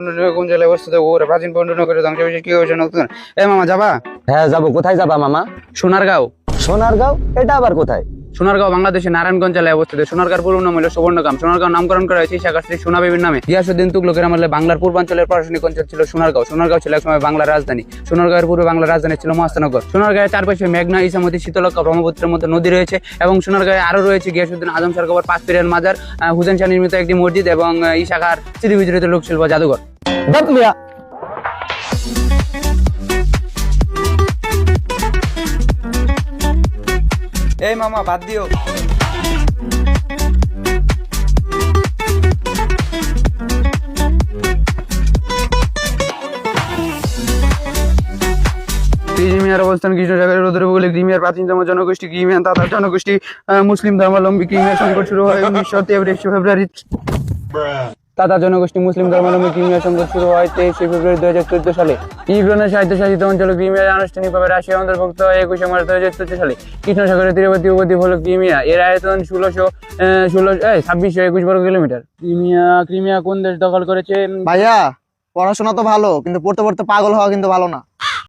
কোন জেলায় অবস্থিত ওর প্রাচীন পর্যটনের ধ্বংসাবশেষ কি হয়েছে নতুন? এ মামা যাবা? হ্যাঁ যাবো। কোথায় যাবা মামা? সোনারগাঁও। সোনারগাঁও? এটা আবার কোথায়? সোনারগাঁও বাংলাদেশের নারায়ণগঞ্জ জেলায় অবস্থিত। সোনারগাঁর পূর্ব নাম হলো সুবর্ণগ্রাম। সোনারগাঁও নামকরণ করা হয়েছে শাখা শ্রী সোনা বিবির নামে। গিয়াসউদ্দিন তুগলকের আমলে বাংলার পূর্বাঞ্চলের প্রশাসনিক অঞ্চল ছিল সোনারগাঁও। সোনারগাঁও ছিল একসময় বাংলার রাজধানী। সোনারগাঁয়ের পূর্বে বাংলার রাজধানী ছিল মহাস্থানগর। সোনারগাঁয়ের চারপাশে মেঘনা, ইসামতি, শীতলক্ষ্যা, ব্রহ্মপুত্রের মতো নদী রয়েছে এবং সোনারগাঁয়ে আরো রয়েছে গিয়াসউদ্দিন আজম শাহ কবর, 5 পীরের মাজার, হুসেন শাহ নির্মিত একটি মসজিদ এবং এই শাখার স্মৃতিবিজড়িত লোকশিল্প জাদুঘর। দেখ মিয়া, এই মামা বাদ দিও। ক্রিমিয়ার অবস্থান কৃষ্ণ সাগরের উত্তর উপকূলে। ক্রিমিয়ার প্রাচীনতম জনগোষ্ঠী ক্রিমিয়ান তাতার জনগোষ্ঠী মুসলিম ধর্মাবলম্বী। ক্রিমিয়ার সংকট শুরু হয় 1923 ফেব্রুয়ারি। তাতার জনগোষ্ঠী মুসলিম ধর্মাবলম্বী। ক্রিমিয়ার সংকট শুরু হয় 23 ফেব্রুয়ারি 2014 সালে। ইউক্রেনের স্বায়ত্তশাসিত অঞ্চল ক্রিমিয়া আনুষ্ঠানিকভাবে রাশিয়া অন্তর্ভুক্ত হয় 21 মার্চ 2014 সালে। কৃষ্ণ সাগরের তীরবর্তী উপদ্বীপ হল ক্রিমিয়া। এর আয়তন 2621 বর্গ কিলোমিটার। ক্রিমিয়া কোন দেশ দখল করেছে? ভাইয়া, পড়াশোনা তো ভালো, কিন্তু পড়তে পড়তে পাগল হওয়া কিন্তু ভালো না।